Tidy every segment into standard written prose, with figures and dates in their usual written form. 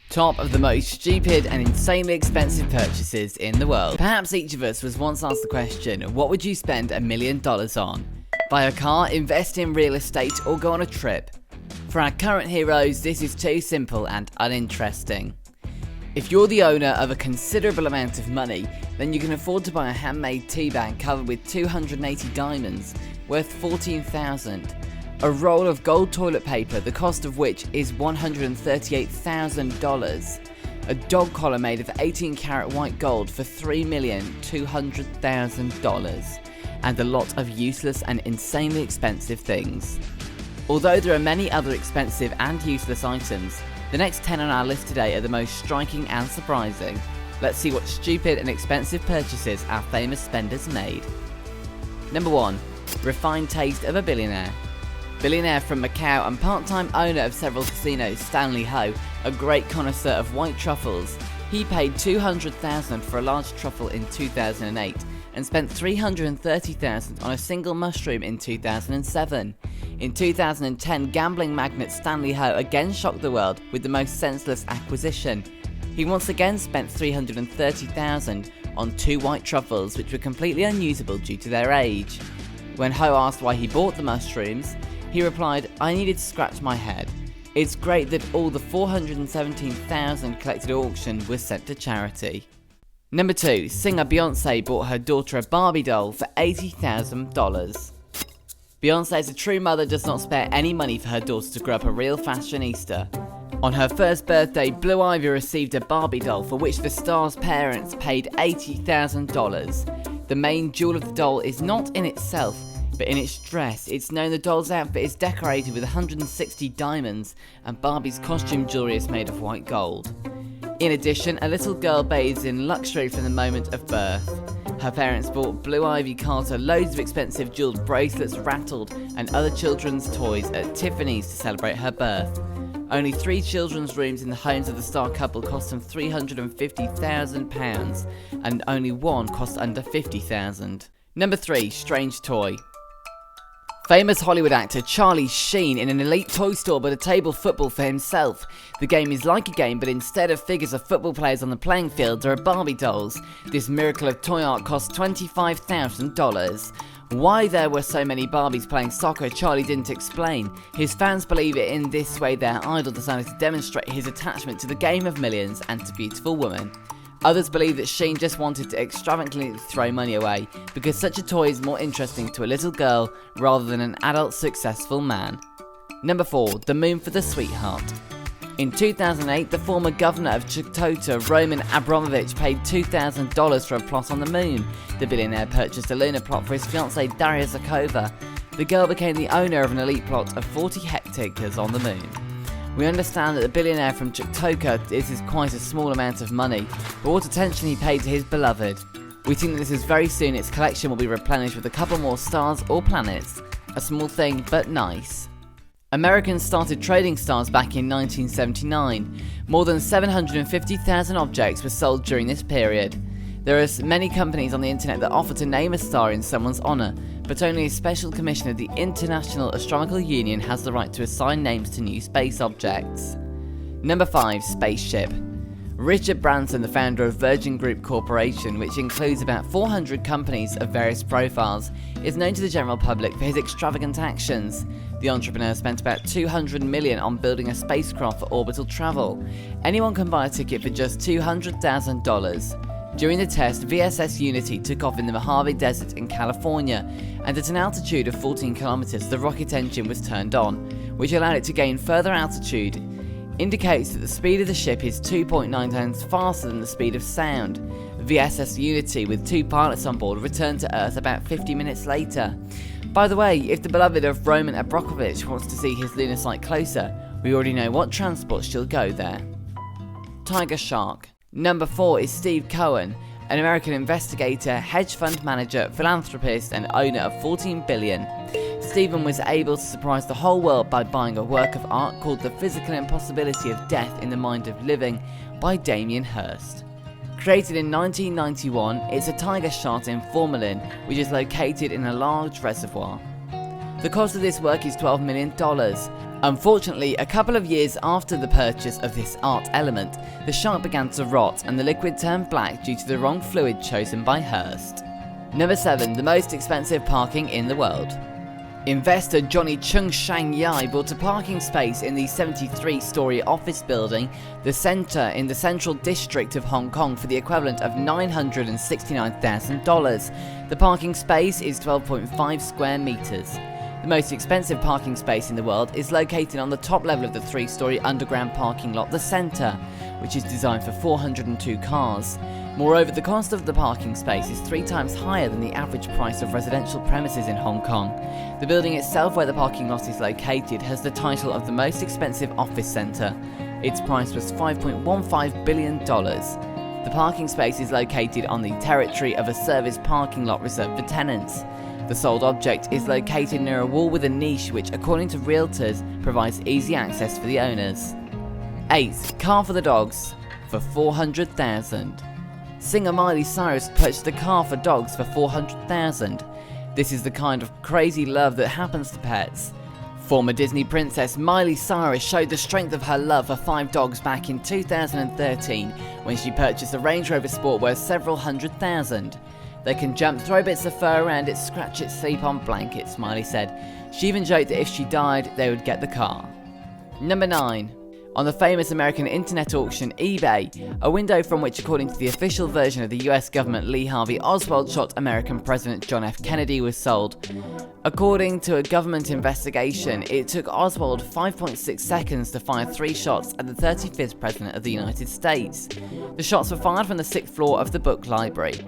Top of the most stupid and insanely expensive purchases in the world. Perhaps each of us was once asked the question, what would you spend $1 million on? Buy a car, invest in real estate, or go on a trip? For our current heroes, this is too simple and uninteresting. If you're the owner of a considerable amount of money, then you can afford to buy a handmade tea bag covered with 280 diamonds, worth $14,000. A roll of gold toilet paper, the cost of which is $138,000. A dog collar made of 18 karat white gold for $3,200,000. And a lot of useless and insanely expensive things. Although there are many other expensive and useless items, the next 10 on our list today are the most striking and surprising. Let's see what stupid and expensive purchases our famous spenders made. Number 1. Refined taste of a billionaire. Billionaire from Macau and part-time owner of several casinos, Stanley Ho, a great connoisseur of white truffles. He paid $200,000 for a large truffle in 2008 and spent $330,000 on a single mushroom in 2007. In 2010, gambling magnate Stanley Ho again shocked the world with the most senseless acquisition. He once again spent $330,000 on 2 white truffles which were completely unusable due to their age. When Ho asked why he bought the mushrooms, he replied, "I needed to scratch my head. It's great that all the $417,000 collected at auction was sent to charity." Number 2. Singer Beyonce bought her daughter a Barbie doll for $80,000. Beyonce, as a true mother, does not spare any money for her daughter to grow up a real fashionista. On her first birthday, Blue Ivy received a Barbie doll for which the star's parents paid $80,000. The main jewel of the doll is not in itself, but in its dress. It's known the doll's outfit is decorated with 160 diamonds, and Barbie's costume jewelry is made of white gold. In addition, a little girl bathes in luxury from the moment of birth. Her parents bought Blue Ivy Carter loads of expensive jeweled bracelets, rattled, and other children's toys at Tiffany's to celebrate her birth. Only 3 children's rooms in the homes of the star couple cost them £350,000, and only one cost under $50,000. Number 3. Strange toy. Famous Hollywood actor Charlie Sheen in an elite toy store bought a table football for himself. The game is like a game, but instead of figures of football players on the playing field, there are Barbie dolls. This miracle of toy art cost $25,000. Why there were so many Barbies playing soccer, Charlie didn't explain. His fans believe it in this way their idol decided to demonstrate his attachment to the game of millions and to beautiful women. Others believe that Sheen just wanted to extravagantly throw money away because such a toy is more interesting to a little girl rather than an adult successful man. Number 4. The moon for the sweetheart. In 2008, the former governor of Chicota, Roman Abramovich, paid $2,000 for a plot on the moon. The billionaire purchased a lunar plot for his fiancée Daria Zakova. The girl became the owner of an elite plot of 40 hectares on the moon. We understand that the billionaire from Chicota is quite a small amount of money, but what attention he paid to his beloved. We think that this is very soon its collection will be replenished with a couple more stars or planets. A small thing, but nice. Americans started trading stars back in 1979. More than 750,000 objects were sold during this period. There are many companies on the internet that offer to name a star in someone's honour, but only a special commission of the International Astronomical Union has the right to assign names to new space objects. Number 5. Spaceship. Richard Branson, the founder of Virgin Group Corporation, which includes about 400 companies of various profiles, is known to the general public for his extravagant actions. The entrepreneur spent about $200 million on building a spacecraft for orbital travel. Anyone can buy a ticket for just $200,000. During the test, VSS Unity took off in the Mojave Desert in California, and at an altitude of 14 kilometers, the rocket engine was turned on, which allowed it to gain further altitude. Indicates that the speed of the ship is 2.9 times faster than the speed of sound. VSS Unity, with 2 pilots on board, returned to Earth about 50 minutes later. By the way, if the beloved of Roman Abramovich wants to see his lunar site closer, we already know what transport she'll go there. Tiger Shark. Number 4 is Steve Cohen, an American investigator, hedge fund manager, philanthropist, and owner of 14 billion. Stephen was able to surprise the whole world by buying a work of art called The Physical Impossibility of Death in the Mind of Living by Damien Hirst. Created in 1991, it's a tiger shark in formalin, which is located in a large reservoir. The cost of this work is $12 million. Unfortunately, a couple of years after the purchase of this art element, the shark began to rot and the liquid turned black due to the wrong fluid chosen by Hearst. Number 7. The most expensive parking in the world. Investor Johnny Chung Shang Yai bought a parking space in the 73-story office building, the Centre in the Central District of Hong Kong, for the equivalent of $969,000. The parking space is 12.5 square meters. The most expensive parking space in the world is located on the top level of the 3-story underground parking lot, the Centre, which is designed for 402 cars. Moreover, the cost of the parking space is 3 times higher than the average price of residential premises in Hong Kong. The building itself, where the parking lot is located, has the title of the most expensive office centre. Its price was $5.15 billion. The parking space is located on the territory of a service parking lot reserved for tenants. The sold object is located near a wall with a niche which, according to realtors, provides easy access for the owners. 8. Car for the dogs for $400,000. Singer Miley Cyrus purchased a car for dogs for $400,000. This is the kind of crazy love that happens to pets. Former Disney princess Miley Cyrus showed the strength of her love for 5 dogs back in 2013 when she purchased a Range Rover Sport worth several $100,000. They can jump, throw bits of fur around it, scratch it, sleep on blankets, Miley said. She even joked that if she died, they would get the car. Number 9. On the famous American internet auction eBay, a window from which, according to the official version of the US government, Lee Harvey Oswald shot American President John F. Kennedy, was sold. According to a government investigation, it took Oswald 5.6 seconds to fire 3 shots at the 35th President of the United States. The shots were fired from the 6th floor of the book library.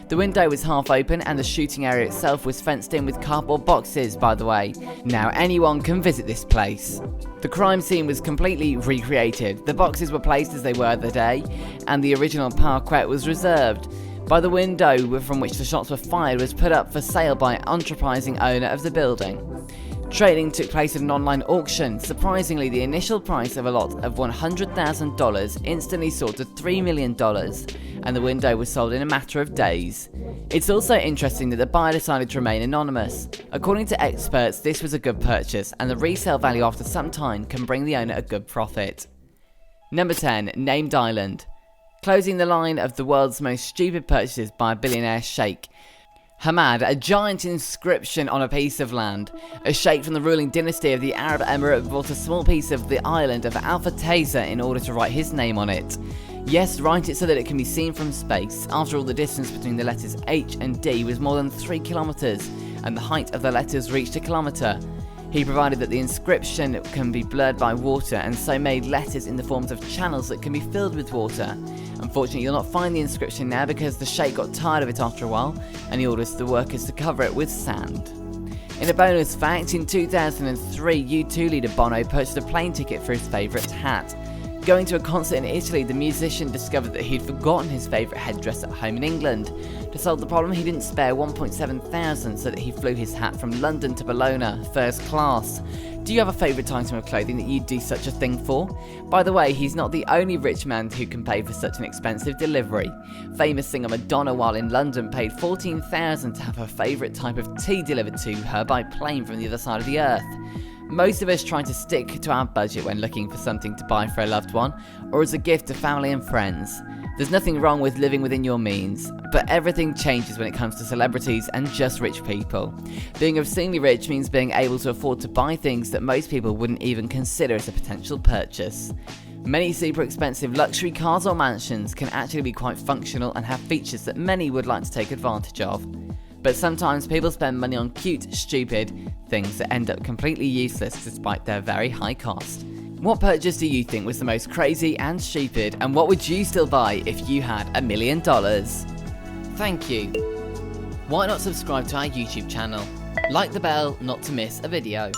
The window was half open and the shooting area itself was fenced in with cardboard boxes, by the way. Now anyone can visit this place. The crime scene was completely recreated. The boxes were placed as they were the day, and the original parquet was reserved. By the window from which the shots were fired was put up for sale by an enterprising owner of the building. Trading took place at an online auction. Surprisingly, the initial price of a lot of $100,000 instantly soared to $3 million, and the window was sold in a matter of days. It's also interesting that the buyer decided to remain anonymous. According to experts, this was a good purchase, and the resale value after some time can bring the owner a good profit. Number 10. Named Island. Closing the line of the world's most stupid purchases by a billionaire sheikh. Hamad, a giant inscription on a piece of land. A sheikh from the ruling dynasty of the Arab Emirate bought a small piece of the island of Alpha Tayza in order to write his name on it. Yes, write it so that it can be seen from space. After all, the distance between the letters H and D was more than 3 kilometers, and the height of the letters reached a kilometer. He provided that the inscription can be blurred by water, and so made letters in the forms of channels that can be filled with water. Unfortunately, you'll not find the inscription now because the sheikh got tired of it after a while, and he orders the workers to cover it with sand. In a bonus fact, in 2003, U2 leader Bono purchased a plane ticket for his favourite hat. Going to a concert in Italy, the musician discovered that he'd forgotten his favourite headdress at home in England. To solve the problem, he didn't spare 1.7 thousand, so that he flew his hat from London to Bologna, first class. Do you have a favourite item of clothing that you'd do such a thing for? By the way, he's not the only rich man who can pay for such an expensive delivery. Famous singer Madonna, while in London, paid $14,000 to have her favourite type of tea delivered to her by plane from the other side of the earth. Most of us try to stick to our budget when looking for something to buy for a loved one, or as a gift to family and friends. There's nothing wrong with living within your means, but everything changes when it comes to celebrities and just rich people. Being obscenely rich means being able to afford to buy things that most people wouldn't even consider as a potential purchase. Many super expensive luxury cars or mansions can actually be quite functional and have features that many would like to take advantage of. But sometimes people spend money on cute, stupid things that end up completely useless despite their very high cost. What purchase do you think was the most crazy and stupid, and what would you still buy if you had $1 million? Thank you. Why not subscribe to our YouTube channel? Like the bell not to miss a video.